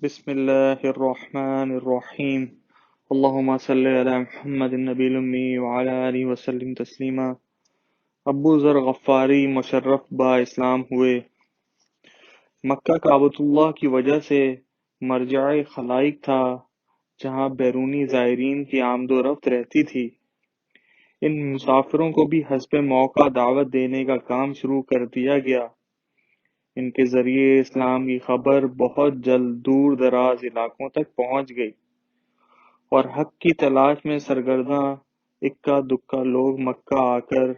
بسم اللہ الرحمن الرحیم اللہم صلی علی محمد النبی الامی وعلی آلہ وسلم تسلیما۔ ابو ذر غفاری مشرف با اسلام ہوئے۔ مکہ کعبۃ اللہ کی وجہ سے مرجع خلائق تھا، جہاں بیرونی زائرین کی آمد و رفت رہتی تھی۔ ان مسافروں کو بھی حسب موقع دعوت دینے کا کام شروع کر دیا گیا۔ ان کے ذریعے اسلام کی خبر بہت جلد دور دراز علاقوں تک پہنچ گئی، اور حق کی تلاش میں سرگرداں اکا دکا لوگ مکہ آ کر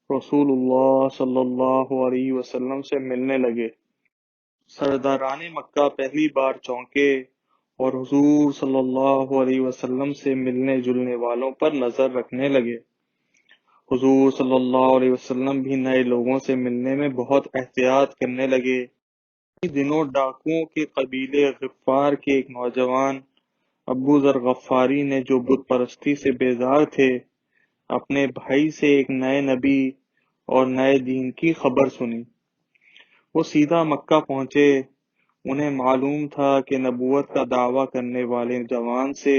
رسول اللہ صلی اللہ علیہ وسلم سے ملنے لگے۔ سرداران مکہ پہلی بار چونکے اور حضور صلی اللہ علیہ وسلم سے ملنے جلنے والوں پر نظر رکھنے لگے۔ حضور صلی اللہ علیہ وسلم بھی نئے لوگوں سے ملنے میں بہت احتیاط کرنے لگے۔ انہی دنوں ڈاکوؤں کے قبیلے غفار کے ایک نوجوان ابو ذر غفاری نے، جو بت پرستی سے بیزار تھے، اپنے بھائی سے ایک نئے نبی اور نئے دین کی خبر سنی۔ وہ سیدھا مکہ پہنچے۔ انہیں معلوم تھا کہ نبوت کا دعویٰ کرنے والے جوان سے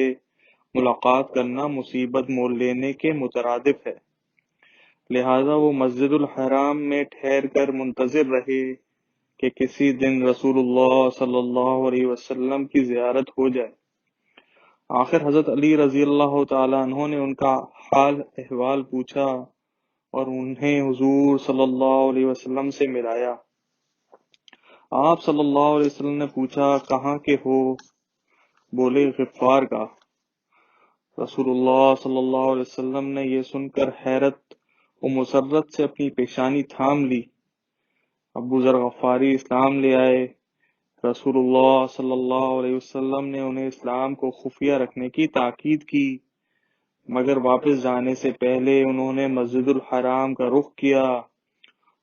ملاقات کرنا مصیبت مول لینے کے مترادف ہے، لہذا وہ مسجد الحرام میں ٹھہر کر منتظر رہے کہ کسی دن رسول اللہ صلی اللہ علیہ وسلم کی زیارت ہو جائے۔ آخر حضرت علی رضی اللہ تعالیٰ عنہ نے ان کا حال احوال پوچھا اور انہیں حضور صلی اللہ علیہ وسلم سے ملایا۔ آپ صلی اللہ علیہ وسلم نے پوچھا، کہاں کے ہو؟ بولے، غفار کا۔ رسول اللہ صلی اللہ علیہ وسلم نے یہ سن کر حیرت و مسرت سے اپنی پیشانی تھام لی۔ ابو ذر غفاری اسلام لے آئے۔ رسول اللہ صلی اللہ علیہ وسلم نے انہیں اسلام کو خفیہ رکھنے کی تاکید کی، مگر واپس جانے سے پہلے انہوں نے مسجد الحرام کا رخ کیا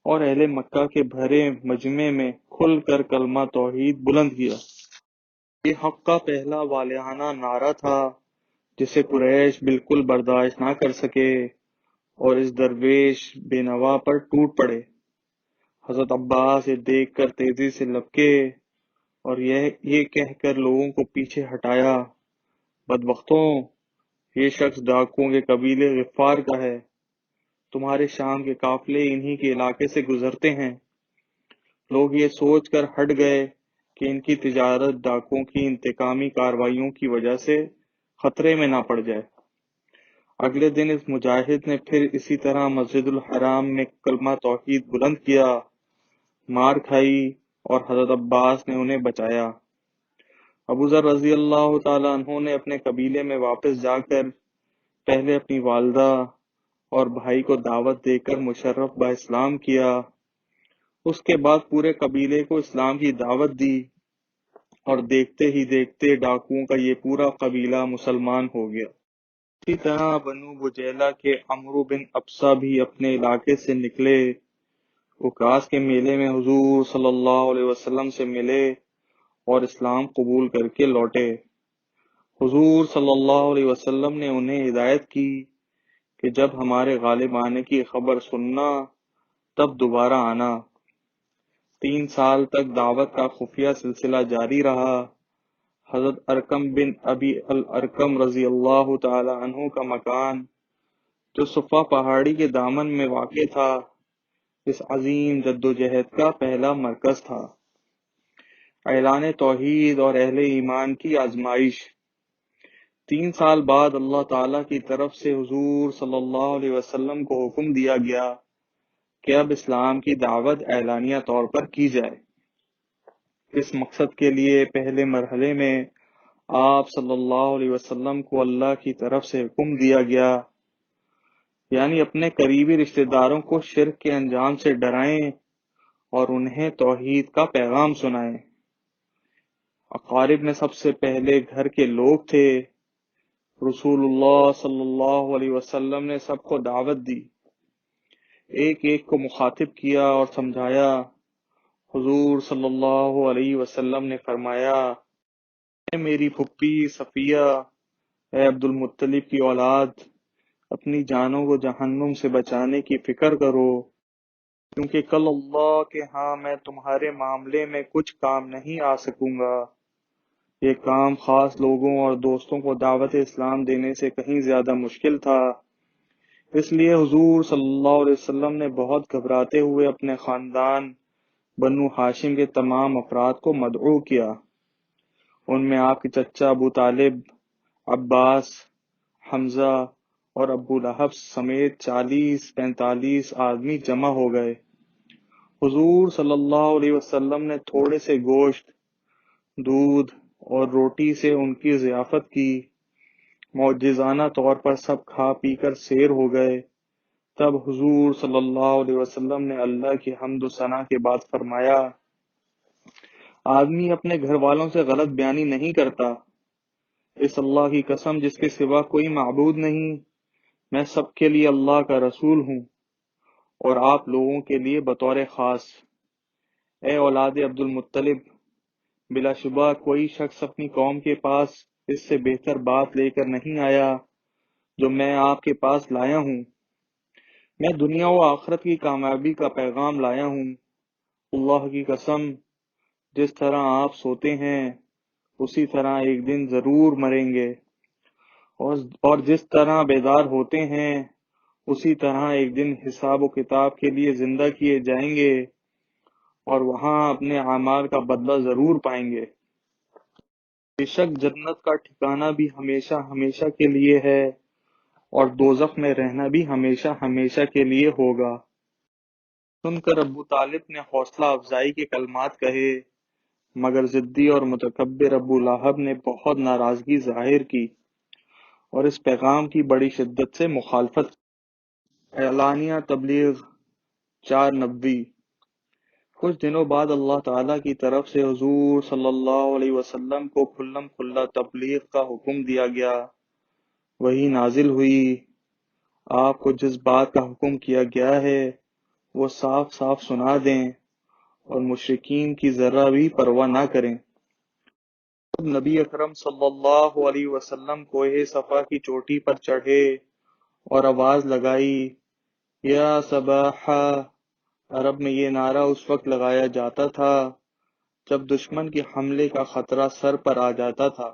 اور اہل مکہ کے بھرے مجمع میں کھل کر کلمہ توحید بلند کیا۔ یہ حق کا پہلا والہانہ نعرہ تھا، جسے قریش بالکل برداشت نہ کر سکے اور اس درویش بے نوا پر ٹوٹ پڑے۔ حضرت عباس یہ دیکھ کر تیزی سے لپکے اور یہ کہہ کر لوگوں کو پیچھے ہٹایا، بدبختوں، یہ شخص ڈاکوؤں کے قبیلے غفار کا ہے۔ تمہارے شام کے قافلے انہی کے علاقے سے گزرتے ہیں۔ لوگ یہ سوچ کر ہٹ گئے کہ ان کی تجارت ڈاکوؤں کی انتقامی کارروائیوں کی وجہ سے خطرے میں نہ پڑ جائے۔ اگلے دن اس مجاہد نے پھر اسی طرح مسجد الحرام میں کلمہ توحید بلند کیا، مار کھائی اور حضرت عباس نے انہیں بچایا۔ ابو ذر رضی اللہ تعالیٰ عنہ نے اپنے قبیلے میں واپس جا کر پہلے اپنی والدہ اور بھائی کو دعوت دے کر مشرف با اسلام کیا۔ اس کے بعد پورے قبیلے کو اسلام کی دعوت دی، اور دیکھتے ہی دیکھتے ڈاکوؤں کا یہ پورا قبیلہ مسلمان ہو گیا۔ اسی طرح بنو بجیلہ کے عمرو بن ابسہ بھی اپنے علاقے سے نکلے، اکاس کے میلے میں حضور صلی اللہ علیہ وسلم سے ملے اور اسلام قبول کر کے لوٹے۔ حضور صلی اللہ علیہ وسلم نے انہیں ہدایت کی کہ جب ہمارے غالب آنے کی خبر سننا تب دوبارہ آنا۔ 3 سال تک دعوت کا خفیہ سلسلہ جاری رہا۔ حضرت ارقم بن ابی الارقم رضی اللہ تعالی عنہ کا مکان، جو صفا پہاڑی کے دامن میں واقع تھا، اس عظیم جدوجہد کا پہلا مرکز تھا۔ اعلان توحید اور اہل ایمان کی آزمائش۔ 3 سال بعد اللہ تعالیٰ کی طرف سے حضور صلی اللہ علیہ وسلم کو حکم دیا گیا کہ اب اسلام کی دعوت اعلانیہ طور پر کی جائے۔ اس مقصد کے لیے پہلے مرحلے میں آپ صلی اللہ علیہ وسلم کو اللہ کی طرف سے حکم دیا گیا، یعنی اپنے قریبی رشتہ داروں کو شرک کے انجام سے ڈرائیں اور انہیں توحید کا پیغام سنائیں۔ اقارب میں سب سے پہلے گھر کے لوگ تھے۔ رسول اللہ صلی اللہ علیہ وسلم نے سب کو دعوت دی، ایک ایک کو مخاطب کیا اور سمجھایا۔ حضور صلی اللہ علیہ وسلم نے فرمایا، اے میری پھپھی صفیہ، اے عبد المطلب کی اولاد، اپنی جانوں کو جہنم سے بچانے کی فکر کرو، کیونکہ کل اللہ کے ہاں میں تمہارے معاملے میں کچھ کام نہیں آ سکوں گا۔ یہ کام خاص لوگوں اور دوستوں کو دعوت اسلام دینے سے کہیں زیادہ مشکل تھا۔ اس لیے حضور صلی اللہ علیہ وسلم نے بہت گھبراتے ہوئے اپنے خاندان بنو ہاشم کے تمام افراد کو مدعو کیا۔ ان میں آپ کے چچا ابو طالب، عباس، حمزہ اور ابو لہب سمیت 40-45 آدمی جمع ہو گئے۔ حضور صلی اللہ علیہ وسلم نے تھوڑے سے گوشت، دودھ اور روٹی سے ان کی ضیافت کی۔ معجزانہ طور پر سب کھا پی کر سیر ہو گئے۔ تب حضور صلی اللہ علیہ وسلم نے اللہ کی حمد و ثنا کے بعد فرمایا، آدمی اپنے گھر والوں سے غلط بیانی نہیں کرتا۔ اس اللہ کی قسم جس کے سوا کوئی معبود نہیں، میں سب کے لیے اللہ کا رسول ہوں اور آپ لوگوں کے لیے بطور خاص۔ اے اولاد عبد المطلب، بلا شبہ کوئی شخص اپنی قوم کے پاس اس سے بہتر بات لے کر نہیں آیا جو میں آپ کے پاس لایا ہوں۔ میں دنیا و آخرت کی کامیابی کا پیغام لایا ہوں۔ اللہ کی قسم، جس طرح آپ سوتے ہیں اسی طرح ایک دن ضرور مریں گے، اور جس طرح بیدار ہوتے ہیں اسی طرح ایک دن حساب و کتاب کے لیے زندہ کیے جائیں گے اور وہاں اپنے اعمال کا بدلہ ضرور پائیں گے۔ بے شک جنت کا ٹھکانہ بھی ہمیشہ ہمیشہ کے لیے ہے اور دوزخ میں رہنا بھی ہمیشہ ہمیشہ کے لیے ہوگا۔ سن کر ابو طالب نے حوصلہ افزائی کے کلمات کہے، مگر ضدی اور متکبر ابو لہب نے بہت ناراضگی ظاہر کی اور اس پیغام کی بڑی شدت سے مخالفت کی۔ اعلانیہ تبلیغ 490۔ کچھ دنوں بعد اللہ تعالیٰ کی طرف سے حضور صلی اللہ علیہ وسلم کو کھلم کھلا تبلیغ کا حکم دیا گیا۔ وہی نازل ہوئی، آپ کو جس بات کا حکم کیا گیا ہے وہ صاف صاف سنا دیں اور مشرکین کی ذرہ بھی پرواہ نہ کریں۔ جب نبی اکرم صلی اللہ علیہ وسلم کوہ صفا کی چوٹی پر چڑھے اور آواز لگائی، یا صباحا، عرب میں یہ نعرہ اس وقت لگایا جاتا تھا جب دشمن کے حملے کا خطرہ سر پر آ جاتا تھا۔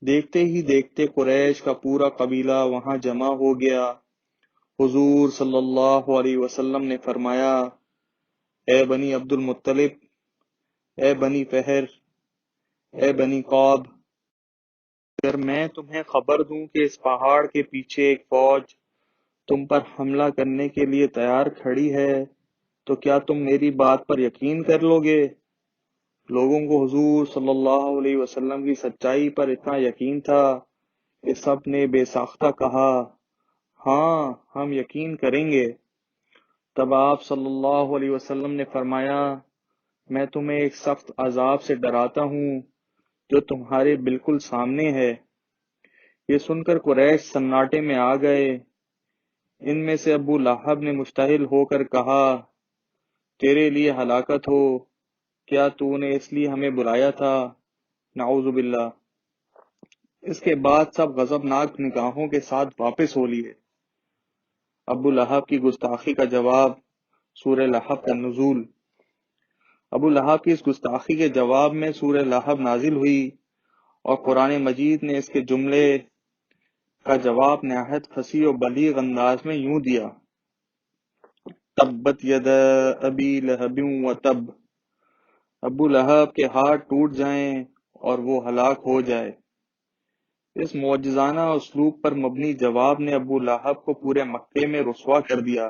دیکھتے ہی دیکھتے قریش کا پورا قبیلہ وہاں جمع ہو گیا۔ حضور صلی اللہ علیہ وسلم نے فرمایا، اے بنی عبد المطلب، اے بنی فہر، اے بنی قاب، اگر میں تمہیں خبر دوں کہ اس پہاڑ کے پیچھے ایک فوج تم پر حملہ کرنے کے لیے تیار کھڑی ہے تو کیا تم میری بات پر یقین کر لو گے؟ لوگوں کو حضور صلی اللہ علیہ وسلم کی سچائی پر اتنا یقین تھا کہ سب نے بے ساختہ کہا، ہاں ہم یقین کریں گے۔ تب آپ صلی اللہ علیہ وسلم نے فرمایا، میں تمہیں ایک سخت عذاب سے ڈراتا ہوں جو تمہارے بالکل سامنے ہے۔ یہ سن کر قریش سناٹے میں آ گئے۔ ان میں سے ابو لہب نے مشتعل ہو کر کہا، تیرے لیے ہلاکت ہو، کیا تو نے اس لیے ہمیں بلایا تھا؟ نعوذ باللہ۔ اس کے بعد سب غضبناک نگاہوں کے ساتھ واپس ہو لیے۔ ابو لہب کی گستاخی کا جواب، سورہ لہب کا نزول۔ ابو لہب کی اس گستاخی کے جواب میں سورہ لہب نازل ہوئی اور قرآن مجید نے اس کے جملے کا جواب نہایت فصیح و بلیغ انداز میں یوں دیا، تبت یدا ابی لہب وتب، ابو لہب کے ہاتھ ٹوٹ جائیں اور وہ ہلاک ہو جائے۔ اس معجزانہ اسلوب پر مبنی جواب نے ابو لہب کو پورے مکے میں رسوا کر دیا۔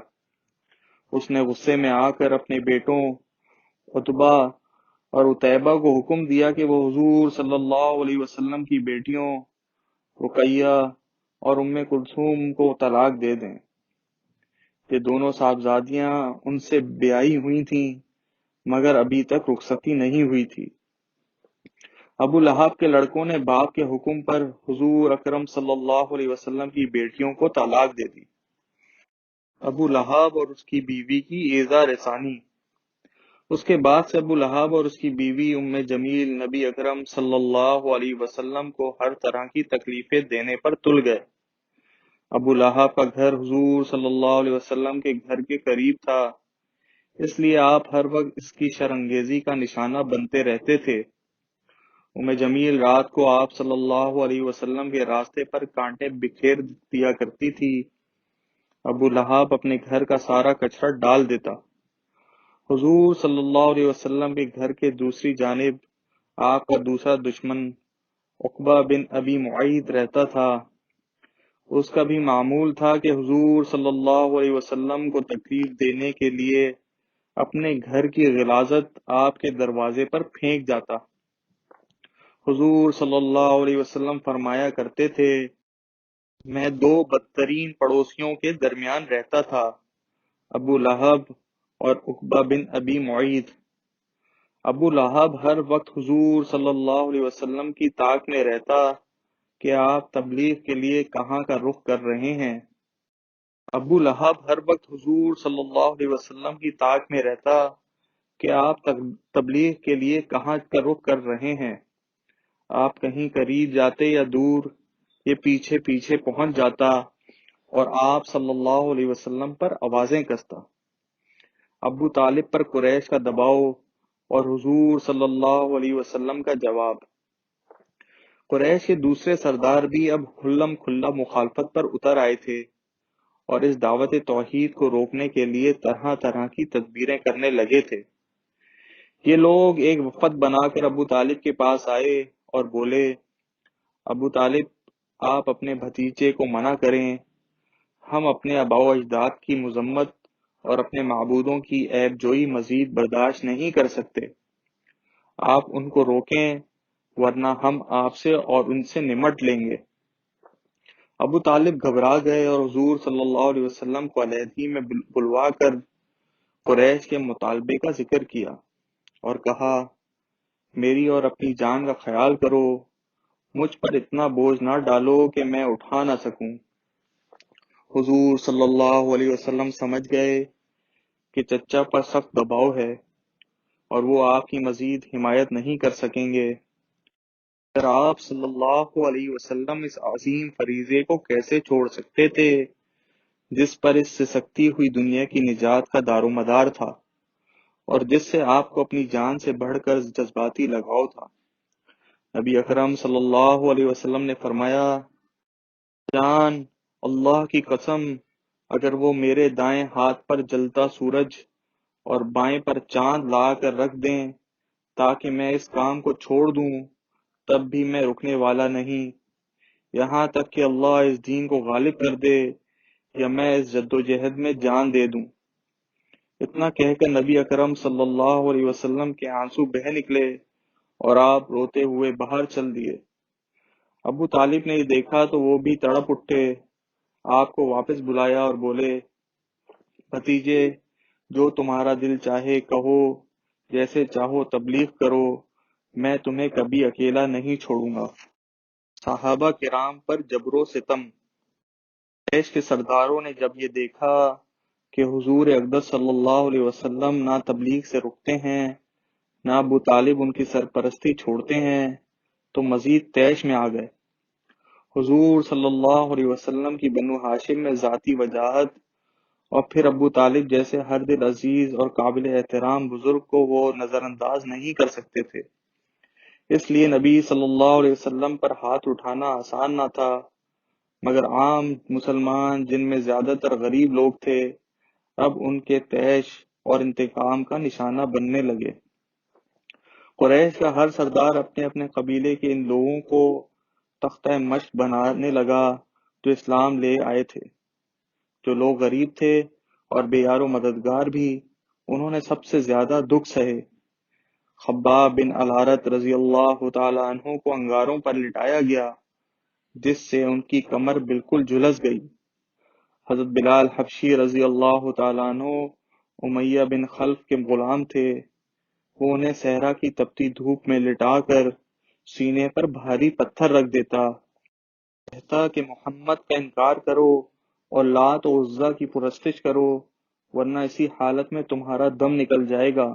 اس نے غصے میں آ کر اپنے بیٹوں عتبہ اور عتیبہ کو حکم دیا کہ وہ حضور صلی اللہ علیہ وسلم کی بیٹیوں رقیہ اور ام کلثوم کو طلاق دے دیں۔ یہ دونوں صاحبزادیاں ان سے بیائی ہوئی تھیں مگر ابھی تک رخصتی نہیں ہوئی تھی۔ ابو لہب کے لڑکوں نے باپ کے حکم پر حضور اکرم صلی اللہ علیہ وسلم کی بیٹیوں کو طلاق دے دی۔ ابو لہب اور اس کی بیوی کی ایذا رسانی۔ اس کے بعد سے ابو لہب اور اس کی بیوی ام جمیل نبی اکرم صلی اللہ علیہ وسلم کو ہر طرح کی تکلیفیں دینے پر تل گئے۔ ابو لہب کا گھر حضور صلی اللہ علیہ وسلم کے گھر کے قریب تھا، اس لیے آپ ہر وقت اس کی شرانگیزی کا نشانہ بنتے رہتے تھے۔ جمیل رات کو آپ صلی اللہ علیہ وسلم کے راستے پر کانٹے بکھیر دیا کرتی تھی۔ ابو لہب اپنے گھر کا سارا کچرا ڈال دیتا۔ حضور صلی اللہ علیہ وسلم کے گھر کے دوسری جانب آپ کا دوسرا دشمن عقبہ بن ابی معیط رہتا تھا۔ اس کا بھی معمول تھا کہ حضور صلی اللہ علیہ وسلم کو تکلیف دینے کے لیے اپنے گھر کی غلاظت آپ کے دروازے پر پھینک جاتا۔ حضور صلی اللہ علیہ وسلم فرمایا کرتے تھے، میں دو بدترین پڑوسیوں کے درمیان رہتا تھا، ابو لہب اور عقبہ بن ابی معیط۔ ابو لہب ہر وقت حضور صلی اللہ علیہ وسلم کی طاق میں رہتا کہ آپ تبلیغ کے لیے کہاں کا رخ کر رہے ہیں۔ ابو لہب ہر وقت حضور صلی اللہ علیہ وسلم کی طاق میں رہتا کہ آپ تبلیغ کے لیے کہاں کا رخ کر رہے ہیں۔ آپ کہیں قریب جاتے یا دور، یہ پیچھے پیچھے پہنچ جاتا اور آپ صلی اللہ علیہ وسلم پر آوازیں کستا۔ ابو طالب پر قریش کا دباؤ اور حضور صلی اللہ علیہ وسلم کا جواب۔ قریش کے دوسرے سردار بھی اب کھلم کھلا مخالفت پر اتر آئے تھے اور اس دعوت توحید کو روکنے کے لیے طرح طرح کی تدبیریں کرنے لگے تھے۔ یہ لوگ ایک وفد بنا کر ابو طالب کے پاس آئے اور بولے، ابو طالب، آپ اپنے بھتیجے کو منع کریں، ہم اپنے آباء و اجداد کی مذمت اور اپنے معبودوں کی عیب جوئی مزید برداشت نہیں کر سکتے۔ آپ ان کو روکیں ورنہ ہم آپ سے اور ان سے نمٹ لیں گے۔ ابو طالب گھبرا گئے اور حضور صلی اللہ علیہ وسلم کو علیحدگی میں بلوا کر قریش کے مطالبے کا ذکر کیا اور کہا، میری اور اپنی جان کا خیال کرو، مجھ پر اتنا بوجھ نہ ڈالو کہ میں اٹھا نہ سکوں۔ حضور صلی اللہ علیہ وسلم سمجھ گئے کہ چچا پر سخت دباؤ ہے اور وہ آپ کی مزید حمایت نہیں کر سکیں گے۔ پھر آپ صلی اللہ علیہ وسلم اس عظیم فریضے کو کیسے چھوڑ سکتے تھے جس پر اس سے سکتی ہوئی دنیا کی نجات کا دار و مدار تھا اور جس سے آپ کو اپنی جان سے بڑھ کر جذباتی لگاؤ تھا۔ نبی اکرم صلی اللہ علیہ وسلم نے فرمایا، جان اللہ کی قسم، اگر وہ میرے دائیں ہاتھ پر جلتا سورج اور بائیں پر چاند لا کر رکھ دیں تاکہ میں اس کام کو چھوڑ دوں، تب بھی میں رکنے والا نہیں، یہاں تک کہ اللہ اس دین کو غالب کر دے یا میں اس جد و جہد میں جان دے دوں۔ اتنا کہہ کر نبی اکرم صلی اللہ علیہ وسلم کے آنسو بہہ نکلے اور آپ روتے ہوئے باہر چل دیے۔ ابو طالب نے یہ دیکھا تو وہ بھی تڑپ اٹھے، آپ کو واپس بلایا اور بولے، بھتیجے، جو تمہارا دل چاہے کہو، جیسے چاہو تبلیغ کرو، میں تمہیں کبھی اکیلا نہیں چھوڑوں گا۔ صحابہ کرام پر جبر و ستم۔ قریش کے سرداروں نے جب یہ دیکھا کہ حضور اقدس صلی اللہ علیہ وسلم نہ تبلیغ سے رکتے ہیں نہ ابو طالب ان کی سرپرستی چھوڑتے ہیں تو مزید طیش میں آ گئے۔ حضور صلی اللہ علیہ وسلم کی بنو ہاشم میں ذاتی وجاہت اور پھر ابو طالب جیسے ہر دل عزیز اور قابل احترام بزرگ کو وہ نظر انداز نہیں کر سکتے تھے، اس لیے نبی صلی اللہ علیہ وسلم پر ہاتھ اٹھانا آسان نہ تھا، مگر عام مسلمان جن میں زیادہ تر غریب لوگ تھے اب ان کے طیش اور انتقام کا نشانہ بننے لگے۔ قریش کا ہر سردار اپنے اپنے قبیلے کے ان لوگوں کو تختہ مشق بنانے لگا جو اسلام لے آئے تھے۔ جو لوگ غریب تھے اور بے یار و مددگار بھی، انہوں نے سب سے زیادہ دکھ سہے۔ خباب بن الحارث رضی اللہ تعالی عنہ کو انگاروں پر لٹایا گیا جس سے ان کی کمر بالکل جھلس گئی۔ حضرت بلال حبشی رضی اللہ تعالیٰ عنہ امیہ بن خلف کے غلام تھے، وہ انہیں صحرا کی تپتی دھوپ میں لٹا کر سینے پر بھاری پتھر رکھ دیتا، کہتا کہ محمد کا انکار کرو اور لات و عزا کی پرستش کرو ورنہ اسی حالت میں تمہارا دم نکل جائے گا۔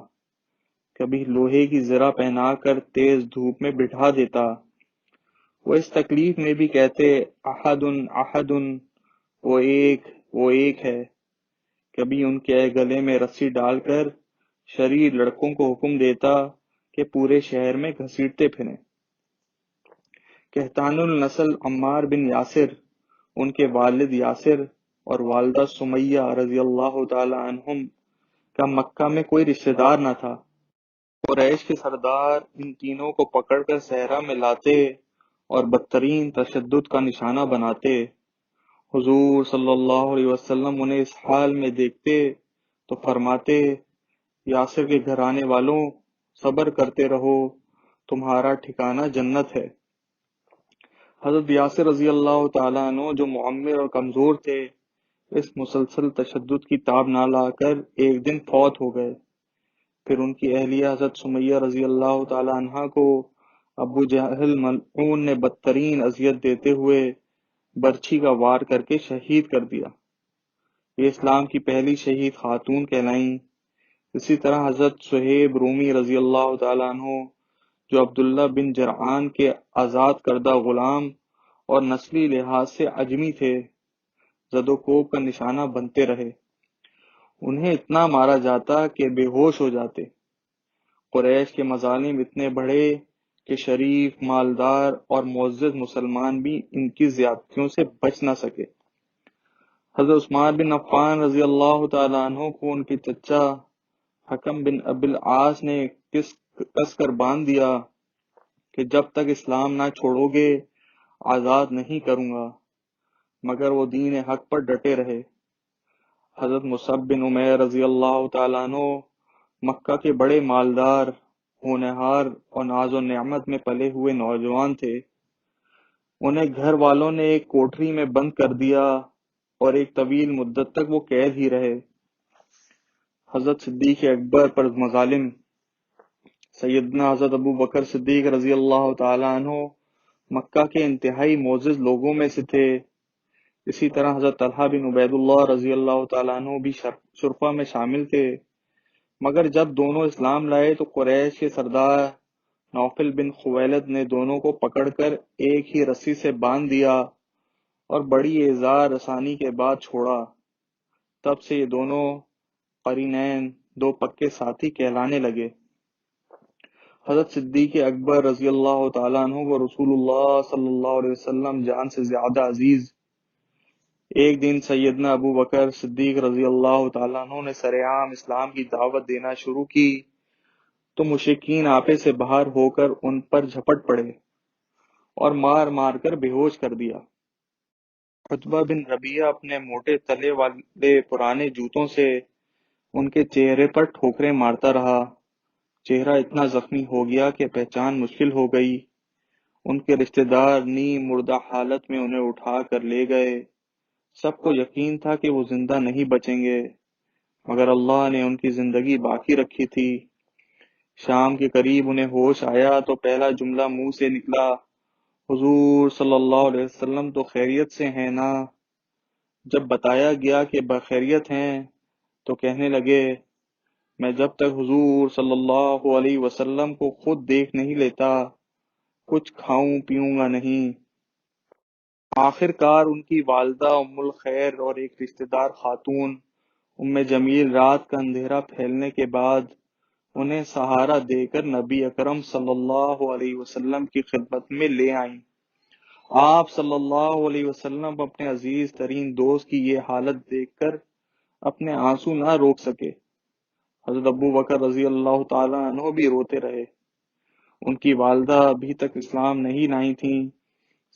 کبھی لوہے کی زرہ پہنا کر تیز دھوپ میں بٹھا دیتا۔ وہ اس تکلیف میں بھی کہتے، احد احد، وہ ایک ہے۔ کبھی ان کے گلے میں رسی ڈال کر شریر لڑکوں کو حکم دیتا کہ پورے شہر میں گھسیٹتے پھریں۔ کہتان النسل عمار بن یاسر، ان کے والد یاسر اور والدہ سمیہ رضی اللہ تعالی عنہم کا مکہ میں کوئی رشتہ دار نہ تھا۔ قریش کے سردار ان تینوں کو پکڑ کر صحرا میں لاتے اور بدترین تشدد کا نشانہ بناتے۔ حضور صلی اللہ علیہ وسلم انہیں اس حال میں دیکھتے تو فرماتے، یاسر کے گھرانے والوں، صبر کرتے رہو، تمہارا ٹھکانہ جنت ہے۔ حضرت یاسر رضی اللہ تعالیٰ عنہ جو معمر اور کمزور تھے، اس مسلسل تشدد کی تاب نہ لا کر ایک دن فوت ہو گئے۔ پھر ان کی اہلیہ حضرت سمیہ رضی اللہ تعالی عنہا کو ابو جہل ملعون نے بدترین اذیت دیتے ہوئے برچھی کا وار کر کے شہید کر دیا۔ یہ اسلام کی پہلی شہید خاتون کہلائیں۔ اسی طرح حضرت صہیب رومی رضی اللہ تعالی عنہ جو عبداللہ بن جرعان کے آزاد کردہ غلام اور نسلی لحاظ سے عجمی تھے، زد و کوب کا نشانہ بنتے رہے۔ انہیں اتنا مارا جاتا کہ بے ہوش ہو جاتے۔ قریش کے مظالم اتنے بڑھے کہ شریف، مالدار اور معزز مسلمان بھی ان کی زیادتیوں سے بچ نہ سکے۔ حضرت عثمان بن عفان رضی اللہ تعالیٰ عنہ کو ان کے چچا حکم بن ابی العاص نے کس کر باندھ دیا کہ جب تک اسلام نہ چھوڑو گے آزاد نہیں کروں گا، مگر وہ دین حق پر ڈٹے رہے۔ حضرت مصعب بن عمیر رضی اللہ تعالیٰ عنہ مکہ کے بڑے مالدار، ہونہار اور ناز و نعمت میں پلے ہوئے نوجوان تھے۔ انہیں گھر والوں نے ایک کوٹری میں بند کر دیا اور ایک طویل مدت تک وہ قید ہی رہے۔ حضرت صدیق اکبر پر مظالم۔ سیدنا حضرت ابو بکر صدیق رضی اللہ تعالیٰ عنہ مکہ کے انتہائی معزز لوگوں میں سے تھے۔ اسی طرح حضرت طلحہ بن عبید اللہ رضی اللہ تعالیٰ عنہ بھی شرفا میں شامل تھے، مگر جب دونوں اسلام لائے تو قریش کے سردار نوفل بن خویلد نے دونوں کو پکڑ کر ایک ہی رسی سے باندھ دیا اور بڑی اعزار رسانی کے بعد چھوڑا۔ تب سے یہ دونوں قرینین، دو پکے ساتھی کہلانے لگے۔ حضرت صدیق اکبر رضی اللہ تعالیٰ عنہ و رسول اللہ صلی اللہ علیہ وسلم جان سے زیادہ عزیز۔ ایک دن سیدنا ابو بکر صدیق رضی اللہ تعالیٰ عنہ نے سرعام اسلام کی دعوت دینا شروع کی تو مشرکین آپے سے باہر ہو کر ان پر جھپٹ پڑے اور مار مار کر بے ہوش کر دیا۔ عتبہ بن ربیعہ اپنے موٹے تلے والے پرانے جوتوں سے ان کے چہرے پر ٹھوکریں مارتا رہا۔ چہرہ اتنا زخمی ہو گیا کہ پہچان مشکل ہو گئی۔ ان کے رشتہ دار نیم مردہ حالت میں انہیں اٹھا کر لے گئے۔ سب کو یقین تھا کہ وہ زندہ نہیں بچیں گے، مگر اللہ نے ان کی زندگی باقی رکھی تھی۔ شام کے قریب انہیں ہوش آیا تو پہلا جملہ منہ سے نکلا، حضور صلی اللہ علیہ وسلم تو خیریت سے ہیں نا؟ جب بتایا گیا کہ بخیریت ہیں تو کہنے لگے، میں جب تک حضور صلی اللہ علیہ وسلم کو خود دیکھ نہیں لیتا کچھ کھاؤں پیوں گا نہیں۔ آخر کار ان کی والدہ ام الخیر اور ایک رشتہ دار خاتون ام جمیل رات کا اندھیرا پھیلنے کے بعد انہیں سہارا دے کر نبی اکرم صلی اللہ علیہ وسلم کی خدمت میں لے آئیں۔ آپ صلی اللہ علیہ وسلم اپنے عزیز ترین دوست کی یہ حالت دیکھ کر اپنے آنسو نہ روک سکے۔ حضرت ابو بکر رضی اللہ تعالیٰ عنہ بھی روتے رہے۔ ان کی والدہ ابھی تک اسلام نہیں لائی تھیں۔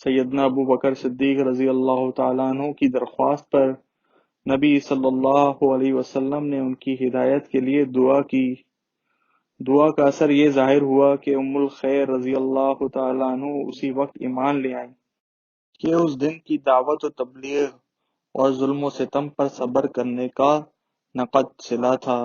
سیدنا ابو بکر صدیق رضی اللہ تعالیٰ عنہ کی درخواست پر نبی صلی اللہ علیہ وسلم نے ان کی ہدایت کے لیے دعا کی۔ دعا کا اثر یہ ظاہر ہوا کہ ام الخیر رضی اللہ تعالیٰ عنہ اسی وقت ایمان لے آئیں کہ اس دن کی دعوت و تبلیغ اور ظلم و ستم پر صبر کرنے کا نقد صلہ تھا۔